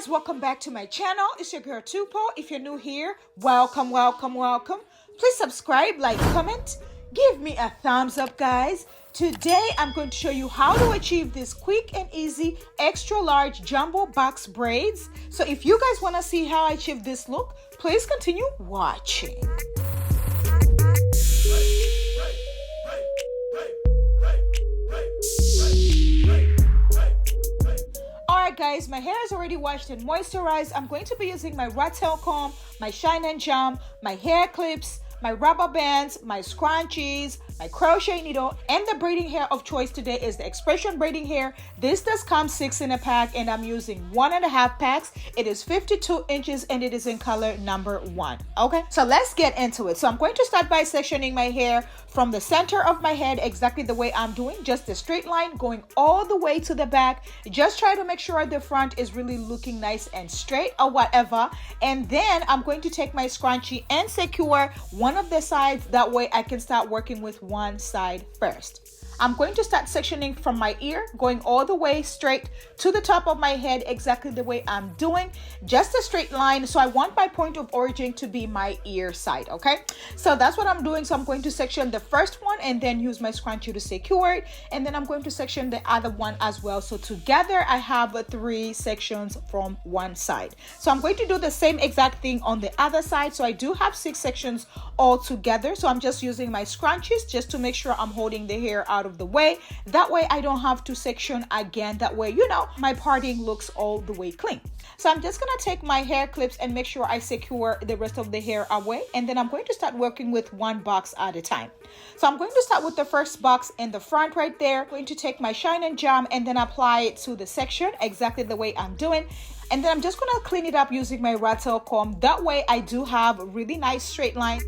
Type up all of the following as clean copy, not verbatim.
guys, welcome back to my channel. It's your girl Tupo. If you're new here, welcome. Please subscribe, like, comment, give me a thumbs up, guys. Today I'm going to show you how to achieve this quick and easy extra large jumbo box braids. So if you guys want to see how I achieve this look, please continue watching. Alright guys, my hair is already washed and moisturized. I'm going to be using my rat tail comb, my shine and jam, my hair clips, my rubber bands, my scrunchies, my crochet needle, and the braiding hair of choice today is the Expression braiding hair. This does come 6 in a pack and I'm using 1.5 packs. It is 52 inches and it is in color number 1. Okay, so let's get into it. So I'm going to start by sectioning my hair from the center of my head exactly the way I'm doing, just a straight line going all the way to the back. Just try to make sure the front is really looking nice and straight or whatever. And then I'm going to take my scrunchie and secure one of the sides. That way I can start working with one side first. I'm going to start sectioning from my ear, going all the way straight to the top of my head exactly the way I'm doing, just a straight line. So I want my point of origin to be my ear side, okay? So that's what I'm doing. So I'm going to section the first one and then use my scrunchie to secure it. And then I'm going to section the other one as well. So together I have 3 sections from one side. So I'm going to do the same exact thing on the other side. So I do have 6 sections all together. So I'm just using my scrunchies just to make sure I'm holding the hair out of the way. That way I don't have to section again. That way, you know, my parting looks all the way clean. So I'm just gonna take my hair clips and make sure I secure the rest of the hair away. And then I'm going to start working with one box at a time. So I'm going to start with the first box in the front right there. I'm going to take my shine and jam and then apply it to the section exactly the way I'm doing. And then I'm just gonna clean it up using my rat tail comb. That way I do have a really nice straight line.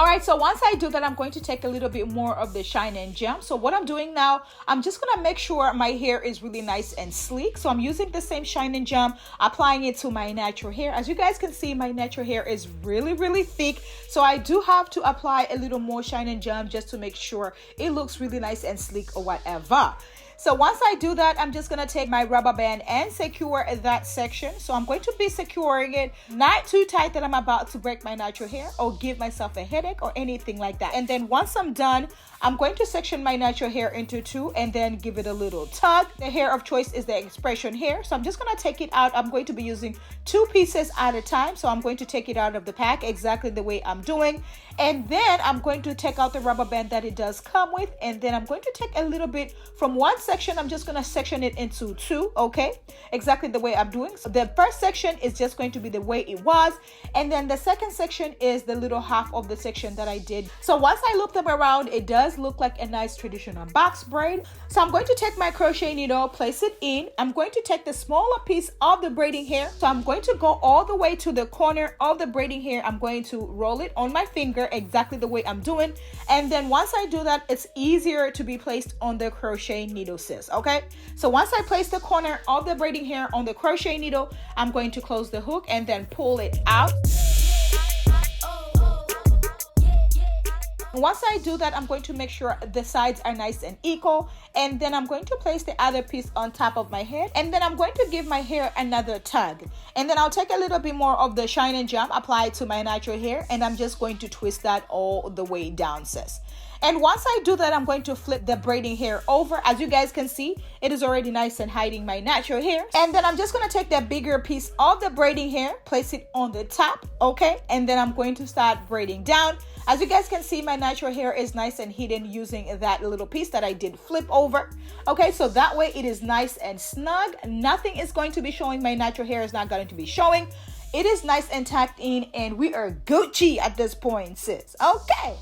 Alright, so once I do that, I'm going to take a little bit more of the shine and jam. So what I'm doing now, I'm just going to make sure my hair is really nice and sleek. So I'm using the same shine and jam, applying it to my natural hair. As you guys can see, my natural hair is really thick. So I do have to apply a little more shine and jam just to make sure it looks really nice and sleek or whatever. So once I do that, I'm just going to take my rubber band and secure that section. So I'm going to be securing it not too tight that I'm about to break my natural hair or give myself a headache or anything like that. And then once I'm done, I'm going to section my natural hair into 2 and then give it a little tug. The hair of choice is the Expression hair. So I'm just going to take it out. I'm going to be using 2 pieces at a time. So I'm going to take it out of the pack exactly the way I'm doing. And then I'm going to take out the rubber band that it does come with. And then I'm going to take a little bit from one section. I'm just going to section it into 2, okay? Exactly the way I'm doing. So the first section is just going to be the way it was. And then the second section is the little half of the section that I did. So once I loop them around, it does look like a nice traditional box braid. So I'm going to take my crochet needle, place it in. I'm going to take the smaller piece of the braiding hair. So I'm going to go all the way to the corner of the braiding hair. I'm going to roll it on my finger exactly the way I'm doing. And then once I do that, it's easier to be placed on the crochet needle, sis, okay? So once I place the corner of the braiding hair on the crochet needle, I'm going to close the hook and then pull it out. Once I do that, I'm going to make sure the sides are nice and equal. And then I'm going to place the other piece on top of my head. And then I'm going to give my hair another tug. And then I'll take a little bit more of the shine and jam, apply it to my natural hair. And I'm just going to twist that all the way down, sis. And once I do that, I'm going to flip the braiding hair over. As you guys can see, it is already nice and hiding my natural hair. And then I'm just going to take that bigger piece of the braiding hair, place it on the top, okay? And then I'm going to start braiding down. As you guys can see, my natural hair is nice and hidden using that little piece that I did flip over. Okay, so that way it is nice and snug. Nothing is going to be showing. My natural hair is not going to be showing. It is nice and tucked in and we are Gucci at this point, sis. Okay.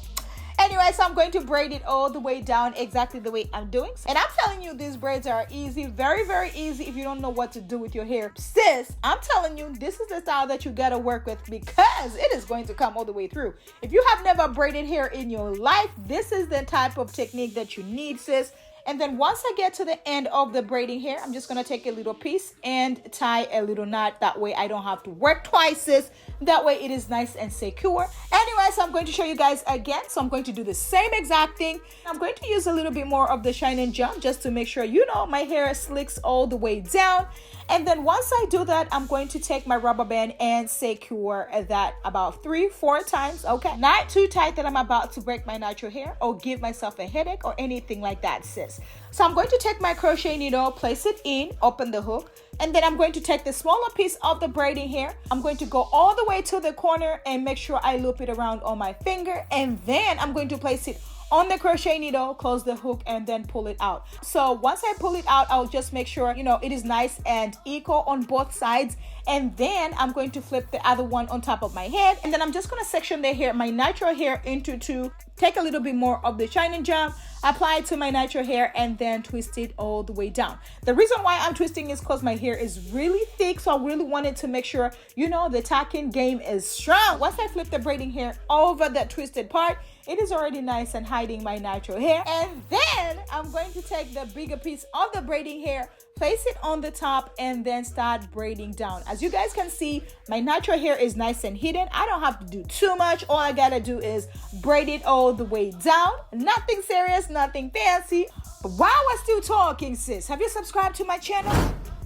Anyway, so I'm going to braid it all the way down exactly the way I'm doing. And I'm telling you, these braids are easy, very easy if you don't know what to do with your hair. Sis, I'm telling you, this is the style that you gotta work with because it is going to come all the way through. If you have never braided hair in your life, this is the type of technique that you need, sis. And then once I get to the end of the braiding hair, I'm just going to take a little piece and tie a little knot. That way I don't have to work twice, sis. That way it is nice and secure. Anyway, so I'm going to show you guys again. So I'm going to do the same exact thing. I'm going to use a little bit more of the shine and jump just to make sure, you know, my hair slicks all the way down. And then once I do that, I'm going to take my rubber band and secure that about 3-4 times. Okay, not too tight that I'm about to break my natural hair or give myself a headache or anything like that, sis. So I'm going to take my crochet needle, place it in, open the hook, and then I'm going to take the smaller piece of the braiding hair. I'm going to go all the way to the corner and make sure I loop it around on my finger, and then I'm going to place it on the crochet needle, close the hook, and then pull it out. So once I pull it out, I'll just make sure, you know, it is nice and equal on both sides. And then I'm going to flip the other one on top of my head. And then I'm just going to section the hair, my natural hair, into two. Take a little bit more of the shine and jump, apply it to my natural hair, and then twist it all the way down. The reason why I'm twisting is because my hair is really thick, so I really wanted to make sure, you know, the tacking game is strong. Once I flip the braiding hair over that twisted part, it is already nice and hiding my natural hair. And then I'm going to take the bigger piece of the braiding hair, place it on the top, and then start braiding down. As you guys can see, my natural hair is nice and hidden. I don't have to do too much. All I gotta do is braid it all the way down. Nothing serious, nothing fancy. But while we're still talking, sis, have you subscribed to my channel?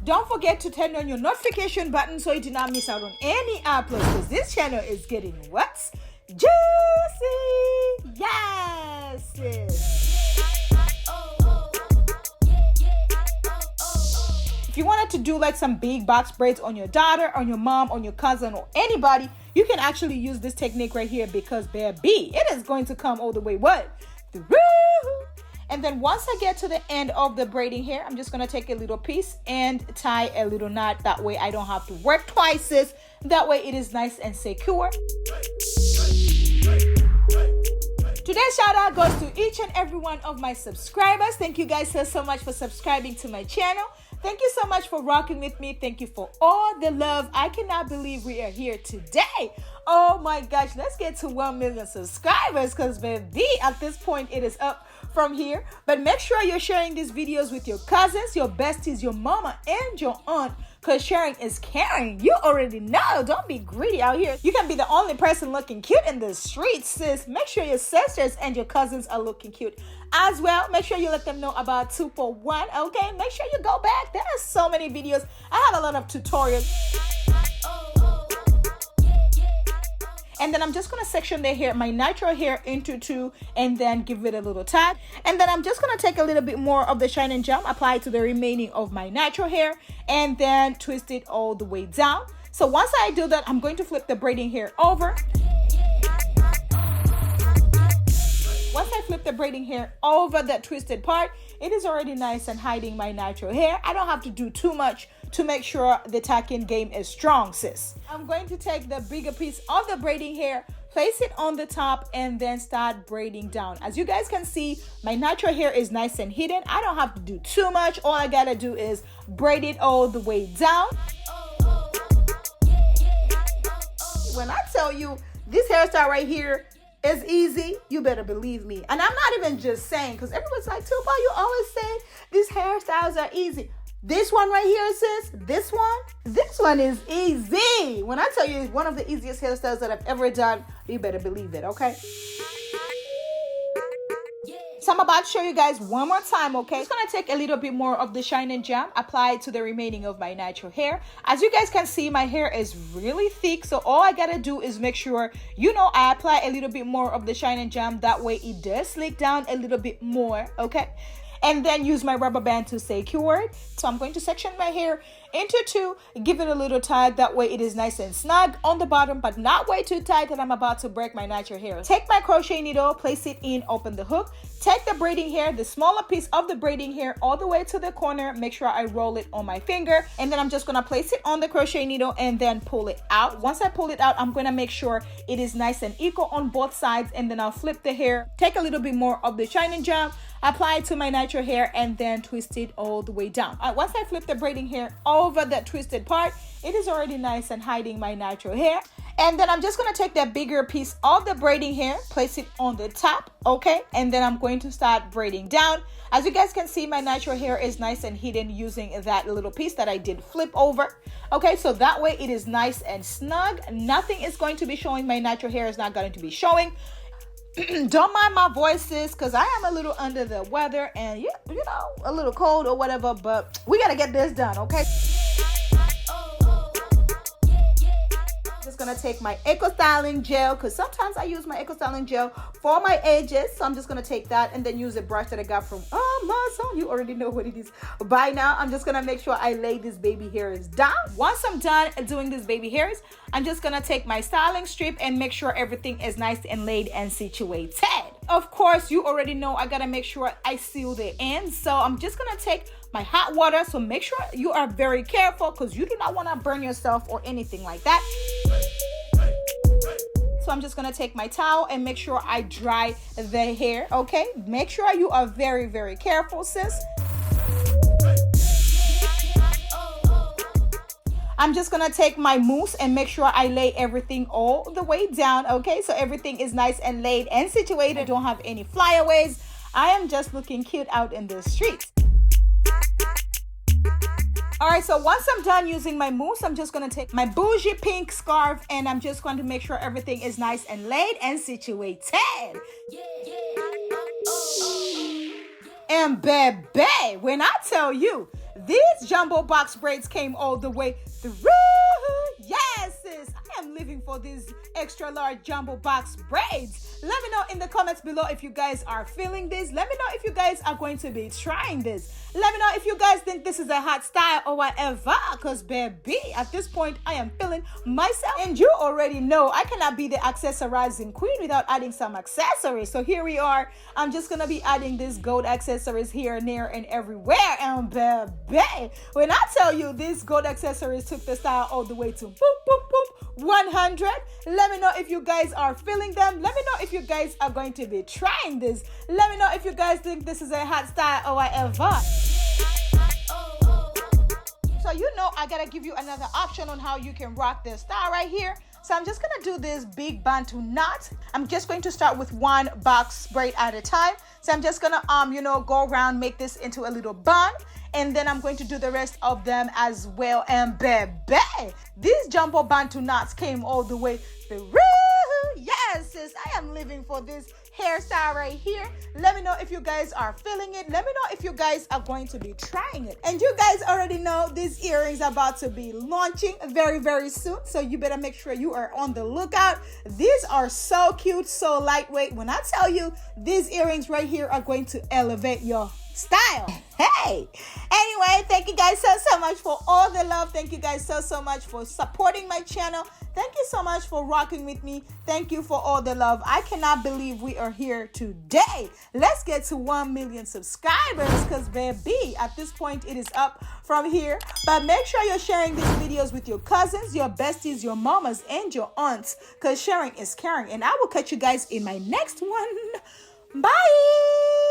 Don't forget to turn on your notification button so you do not miss out on any uploads, because this channel is getting what? Juicy! Yes, sis. If you wanted to do like some big box braids on your daughter, on your mom, on your cousin, or anybody, you can actually use this technique right here, because baby, it is going to come all the way what? Through. And then once I get to the end of the braiding hair, I'm just going to take a little piece and tie a little knot. That way I don't have to work twice, sis. That way it is nice and secure. Today's shout out goes to each and every one of my subscribers. Thank you guys so much for subscribing to my channel. Thank you so much for rocking with me. Thank you for all the love. I cannot believe we are here today. Oh my gosh, let's get to 1 million subscribers, because baby, at this point it is up from here. But make sure you're sharing these videos with your cousins, your besties, your mama, and your aunt, because sharing is caring. You already know. Don't be greedy out here. You can be the only person looking cute in the streets, sis. Make sure your sisters and your cousins are looking cute as well. Make sure you let them know about Tupo1, okay? Make sure you go back. There are so many videos. I have a lot of tutorials. And then I'm just going to section the hair, my natural hair, into two, and then give it a little tap. And then I'm just going to take a little bit more of the shine and jump, apply it to the remaining of my natural hair, and then twist it all the way down. So once I do that, I'm going to flip the braiding hair over. Once I flip the braiding hair over that twisted part, it is already nice and hiding my natural hair. I don't have to do too much to make sure the tacking game is strong, sis. I'm going to take the bigger piece of the braiding hair, place it on the top, and then start braiding down. As you guys can see, my natural hair is nice and hidden. I don't have to do too much. All I gotta do is braid it all the way down. When I tell you this hairstyle right here is easy, you better believe me. And I'm not even just saying, because everyone's like, Tupo, you always say these hairstyles are easy. This one right here, sis, this one is easy. When I tell you it's one of the easiest hairstyles that I've ever done, you better believe it, okay? So I'm about to show you guys one more time, okay? I'm just gonna take a little bit more of the shine and jump, apply it to the remaining of my natural hair. As you guys can see, my hair is really thick, so all I gotta do is make sure, you know, I apply a little bit more of the shine and jump. That way it does slick down a little bit more, okay? And then use my rubber band to secure it. So I'm going to section my hair into two, give it a little tug. That way it is nice and snug on the bottom, but not way too tight that I'm about to break my natural hair. Take my crochet needle, place it in, open the hook. Take the braiding hair, the smaller piece of the braiding hair, all the way to the corner. Make sure I roll it on my finger. And then I'm just gonna place it on the crochet needle and then pull it out. Once I pull it out, I'm gonna make sure it is nice and equal on both sides. And then I'll flip the hair, take a little bit more of the shine and jump, apply it to my natural hair, and then twist it all the way down. Once I flip the braiding hair over that twisted part, it is already nice and hiding my natural hair. And then I'm just going to take that bigger piece of the braiding hair, place it on the top, okay? And then I'm going to start braiding down. As you guys can see, my natural hair is nice and hidden using that little piece that I did flip over. Okay, so that way it is nice and snug. Nothing is going to be showing. My natural hair is not going to be showing. Don't mind my voices because I am a little under the weather and you know, a little cold or whatever, but we got to get this done, okay? Just gonna take my Eco Styling gel because sometimes I use my Eco Styling gel for my edges, so I'm just gonna take that and then use a brush that I got from Amazon. You already know what it is by now. I'm just gonna make sure I lay these baby hairs down. Once I'm done doing these baby hairs, I'm just gonna take my styling strip and make sure everything is nice and laid and situated. Of course, you already know I gotta make sure I seal the ends, so I'm just gonna take my hot water. So make sure you are very careful because you do not want to burn yourself or anything like that. So I'm just going to take my towel and make sure I dry the hair, okay? Make sure you are very, very careful, sis. I'm just going to take my mousse and make sure I lay everything all the way down, okay? So everything is nice and laid and situated. I don't have any flyaways. I am just looking cute out in the streets. All right, so once I'm done using my mousse, I'm just going to take my bougie pink scarf and I'm just going to make sure everything is nice and laid and situated. And baby, when I tell you, these jumbo box braids came all the way through. Yes, sis, I am living for these extra large jumbo box braids. Let me know in the comments below if you guys are feeling this. Let me know if you guys are going to be trying this. Let me know if you guys think this is a hot style or whatever. Because baby, at this point, I am feeling myself. And you already know I cannot be the accessorizing queen without adding some accessories. So here we are. I'm just going to be adding these gold accessories here and there and everywhere. And baby, when I tell you these gold accessories took the style all the way to boop, boop, boop, 100. Let me know if you guys are feeling them. Let me know if you guys are going to be trying this. Let me know if you guys think this is a hot style or whatever. So you know I gotta give you another option on how you can rock this style right here. So I'm just gonna do this big bantu knot. I'm just going to start with one box braid at a time. So I'm just gonna go around, make this into a little bun, and then I'm going to do the rest of them as well. And baby, these jumbo bantu knots came all the way through. Yes, sis, I am living for this hairstyle right here. Let me know if you guys are feeling it. Let me know if you guys are going to be trying it. And you guys already know these earrings are about to be launching very, very soon. So you better make sure you are on the lookout. These are so cute, so lightweight. When I tell you these earrings right here are going to elevate your style. Hey, anyway, thank you guys so much for all the love. Thank you guys so much for supporting my channel. Thank you so much for rocking with me. Thank you for all the love. I cannot believe we are here today. Let's get to 1 million subscribers because baby, at this point it is up from here. But make sure you're sharing these videos with your cousins, your besties, your mamas, and your aunts because sharing is caring. And I will catch you guys in my next one. Bye.